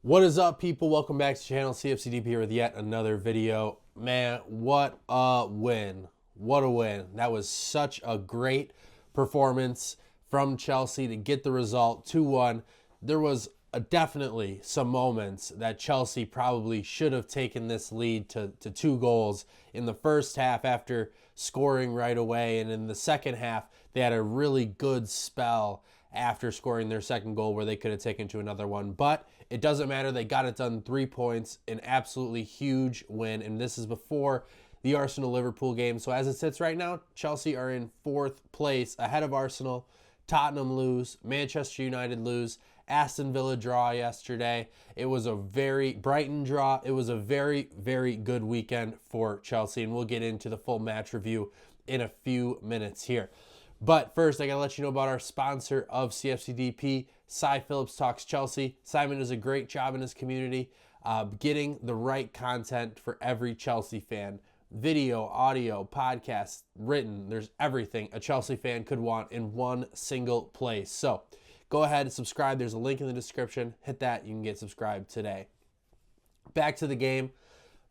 What is up, people? Welcome back to the channel. CFCDP here with yet another video. Man, what a win. What a win. That was such a great performance from Chelsea to get the result 2-1. There was definitely some moments that Chelsea probably should have taken this lead to 2 goals in the first half after scoring right away. And in the second half, they had a really good spell after scoring their second goal where they could have taken to another one. But it doesn't matter. They got it done. 3 points, an absolutely huge win. And this is before the Arsenal-Liverpool game. So as it sits right now, Chelsea are in 4th place ahead of Arsenal. Tottenham lose. Manchester United lose. Aston Villa draw yesterday. It was a very Brighton draw. It was a very, very good weekend for Chelsea. And we'll get into the full match review in a few minutes here. But first, I got to let you know about our sponsor of CFCDP, Cy Phillips Talks Chelsea. Simon does a great job in his community getting the right content for every Chelsea fan. Video, audio, podcast, written, there's everything a Chelsea fan could want in one single place. So go ahead and subscribe. There's a link in the description. Hit that. You can get subscribed today. Back to the game.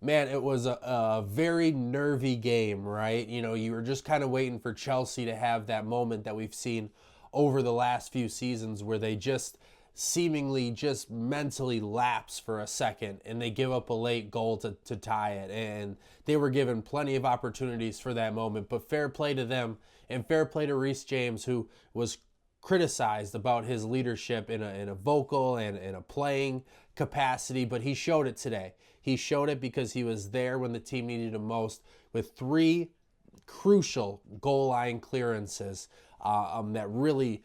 Man, it was a very nervy game, right? You know, you were just kind of waiting for Chelsea to have that moment that we've seen over the last few seasons where they just seemingly just mentally lapse for a second and they give up a late goal to tie it. And they were given plenty of opportunities for that moment, but fair play to them and fair play to Reece James, who was criticized about his leadership in a vocal and in a playing capacity, but he showed it today. He showed it because he was there when the team needed him most with 3 crucial goal line clearances that really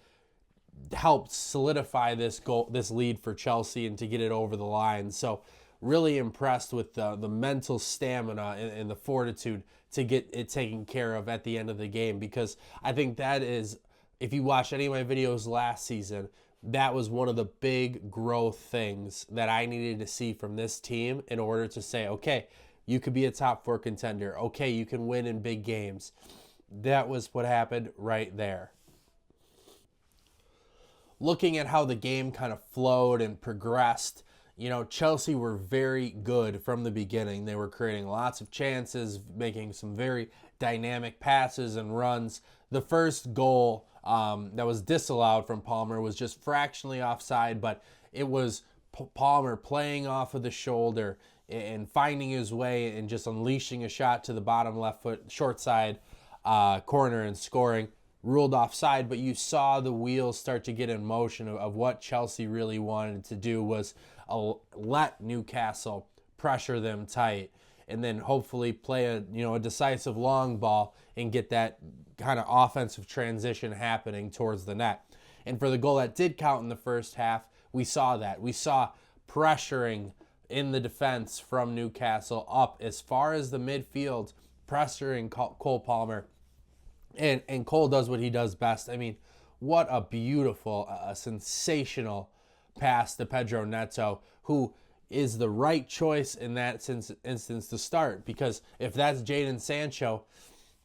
helped solidify this lead for Chelsea and to get it over the line. So really impressed with the mental stamina and the fortitude to get it taken care of at the end of the game, because I think that is, if you watched any of my videos last season, that was one of the big growth things that I needed to see from this team in order to say, okay, you could be a top 4 contender. Okay, you can win in big games. That was what happened right there. Looking at how the game kind of flowed and progressed, you know, Chelsea were very good from the beginning. They were creating lots of chances, making some very dynamic passes and runs. The first goal that was disallowed from Palmer was just fractionally offside, but it was Palmer playing off of the shoulder and finding his way and just unleashing a shot to the bottom left foot, short side corner and scoring. Ruled offside, but you saw the wheels start to get in motion of what Chelsea really wanted to do was let Newcastle pressure them tight and then hopefully play a decisive long ball and get that kind of offensive transition happening towards the net. And for the goal that did count in the first half, we saw that. We saw pressuring in the defense from Newcastle up as far as the midfield, pressuring Cole Palmer. And Cole does what he does best. I mean, what a beautiful, sensational pass to Pedro Neto, who is the right choice in that instance to start. Because if that's Jadon Sancho,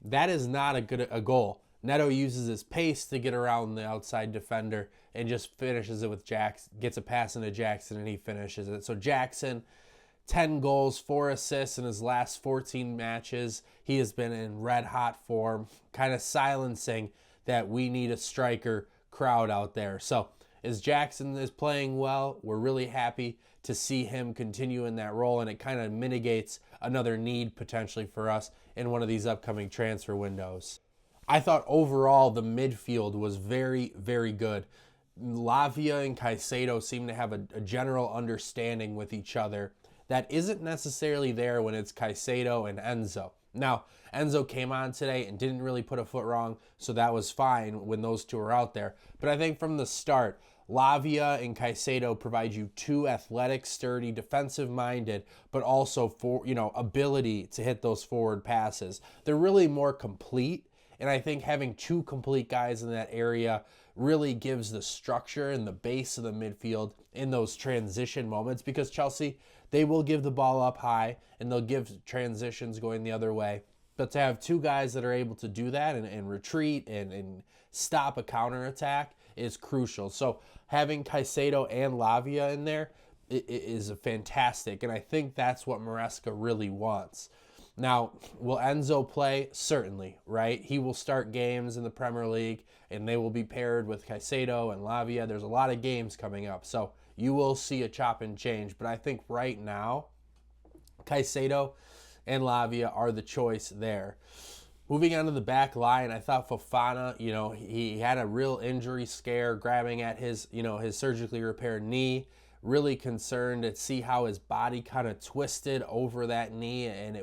that is not a goal. Neto uses his pace to get around the outside defender and just finishes it with Jackson, gets a pass into Jackson, and he finishes it. So Jackson, 10 goals, 4 assists in his last 14 matches. He has been in red-hot form, kind of silencing that we need a striker crowd out there. So as Jackson is playing well, we're really happy to see him continue in that role, and it kind of mitigates another need potentially for us in one of these upcoming transfer windows. I thought overall the midfield was very, very good. Lavia and Caicedo seem to have a general understanding with each other that isn't necessarily there when it's Caicedo and Enzo. Now, Enzo came on today and didn't really put a foot wrong, so that was fine when those two are out there. But I think from the start, Lavia and Caicedo provide you 2 athletic, sturdy, defensive-minded, but also for ability to hit those forward passes. They're really more complete, and I think having 2 complete guys in that area really gives the structure and the base of the midfield in those transition moments, because Chelsea, they will give the ball up high and they'll give transitions going the other way. But to have 2 guys that are able to do that and retreat and stop a counterattack is crucial. So having Caicedo and Lavia in there is fantastic, and I think that's what Maresca really wants. Now, will Enzo play? Certainly, right? He will start games in the Premier League, and they will be paired with Caicedo and Lavia. There's a lot of games coming up, so you will see a chop and change. But I think right now, Caicedo and Lavia are the choice there. Moving on to the back line, I thought Fofana, he had a real injury scare grabbing at his surgically repaired knee. Really concerned to see how his body kind of twisted over that knee, and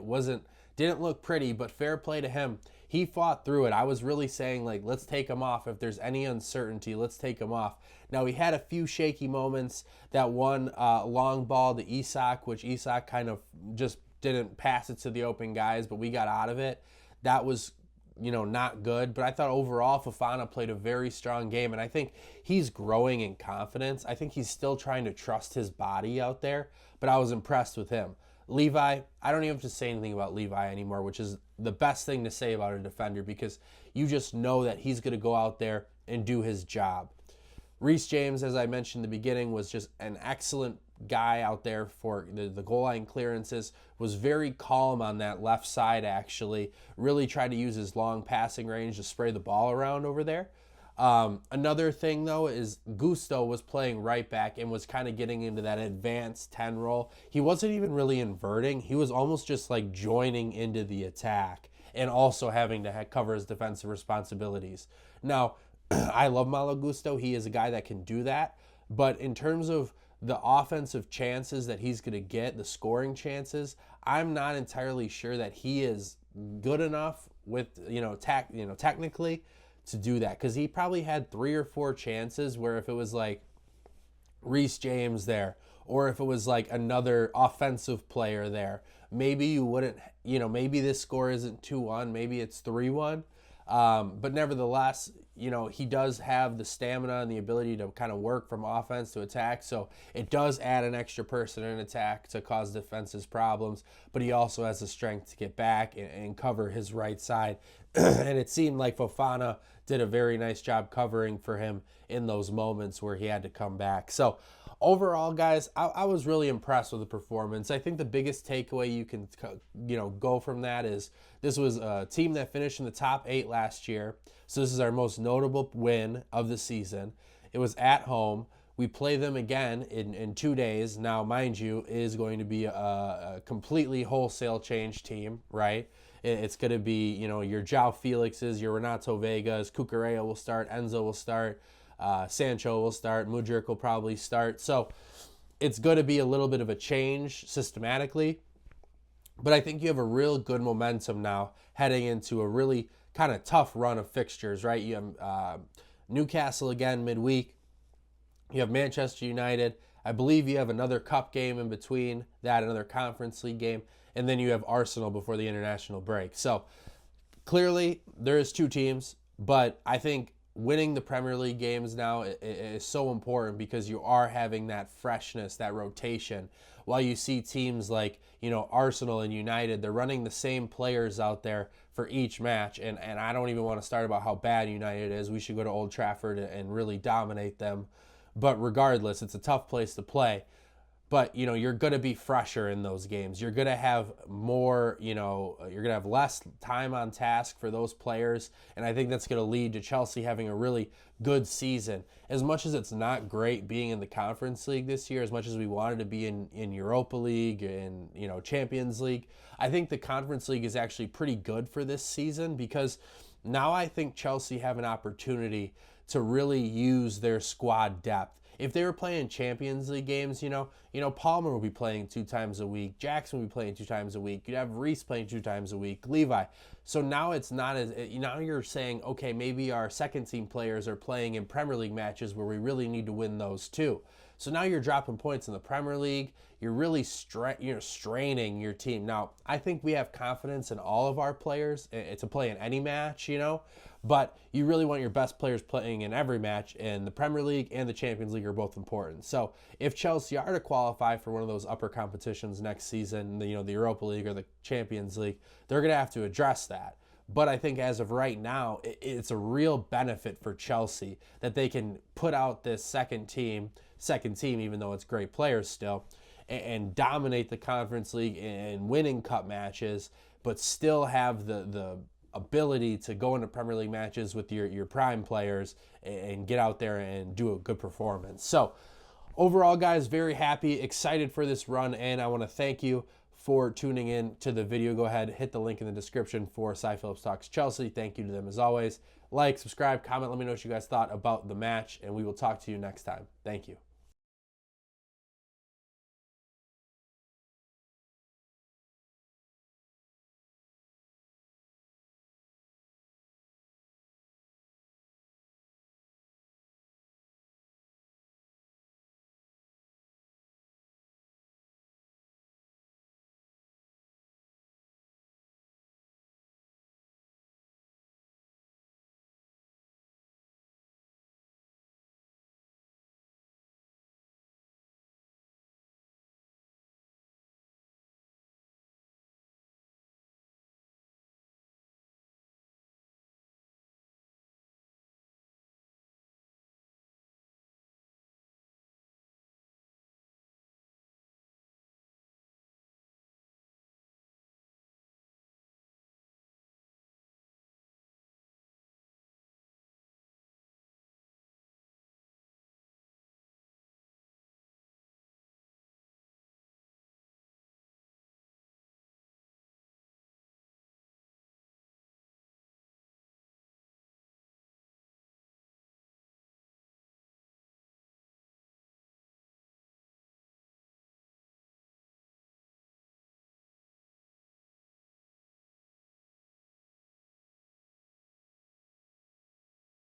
didn't look pretty, but fair play to him. He fought through it. I was really saying, like, let's take him off. If there's any uncertainty, let's take him off. Now, he had a few shaky moments. That one long ball to Isak, which Isak kind of just didn't pass it to the open guys, but we got out of it. That was, not good. But I thought overall Fofana played a very strong game, and I think he's growing in confidence. I think he's still trying to trust his body out there, but I was impressed with him. Levi, I don't even have to say anything about Levi anymore, which is the best thing to say about a defender, because you just know that he's going to go out there and do his job. Reece James, as I mentioned in the beginning, was just an excellent guy out there for the goal line clearances, was very calm on that left side, actually. Really tried to use his long passing range to spray the ball around over there. Another thing, though, is Gusto was playing right back and was kind of getting into that advanced 10 role. He wasn't even really inverting. He was almost just like joining into the attack and also having to cover his defensive responsibilities. Now, I love Malo Gusto. He is a guy that can do that. But in terms of the offensive chances that he's going to get, the scoring chances, I'm not entirely sure that he is good enough with, technically to do that. Because he probably had 3 or 4 chances where if it was like Reece James there, or if it was like another offensive player there, maybe you wouldn't, maybe this score isn't 2-1, maybe it's 3-1. But nevertheless, he does have the stamina and the ability to kind of work from offense to attack. So it does add an extra person in attack to cause defenses problems. But he also has the strength to get back and cover his right side. And it seemed like Fofana did a very nice job covering for him in those moments where he had to come back. So overall, guys, I was really impressed with the performance. I think the biggest takeaway you can, go from that is this was a team that finished in the top 8 last year. So this is our most notable win of the season. It was at home. We play them again in 2 days. Now, mind you, it is going to be a completely wholesale change team, right? It's going to be, your João Felixes, your Renato Vegas, Cucurella will start, Enzo will start, Sancho will start, Mudryk will probably start. So it's going to be a little bit of a change systematically. But I think you have a real good momentum now heading into a really kind of tough run of fixtures, right? You have Newcastle again midweek. You have Manchester United. I believe you have another cup game in between that, another Conference League game. And then you have Arsenal before the international break. So clearly there is 2 teams, but I think winning the Premier League games now is so important because you are having that freshness, that rotation. While you see teams like, Arsenal and United, they're running the same players out there for each match. And I don't even want to start about how bad United is. We should go to Old Trafford and really dominate them. But regardless, it's a tough place to play. But, you're going to be fresher in those games. You're going to have more, you're going to have less time on task for those players. And I think that's going to lead to Chelsea having a really good season. As much as it's not great being in the Conference League this year, as much as we wanted to be in Europa League and, Champions League, I think the Conference League is actually pretty good for this season because now I think Chelsea have an opportunity to really use their squad depth. If they were playing Champions League games, Palmer would be playing 2 times a week. Jackson would be playing 2 times a week. You'd have Reece playing 2 times a week. Levi. So now it's not as, now you're saying, okay, maybe our second team players are playing in Premier League matches where we really need to win those too. So now you're dropping points in the Premier League. You're really straining your team. Now, I think we have confidence in all of our players to play in any match, but you really want your best players playing in every match, and the Premier League and the Champions League are both important. So if Chelsea are to qualify for one of those upper competitions next season, the Europa League or the Champions League, they're going to have to address that. But I think as of right now, it's a real benefit for Chelsea that they can put out this second team, second team, even though it's great players still, and dominate the Conference League and winning cup matches, but still have the ability to go into Premier League matches with your prime players and get out there and do a good performance. So overall, guys, very happy, excited for this run, and I want to thank you for tuning in to the video. Go ahead, hit the link in the description for Cy Phillips Talks Chelsea. Thank you to them as always. Like, subscribe, comment, let me know what you guys thought about the match, and we will talk to you next time. Thank you.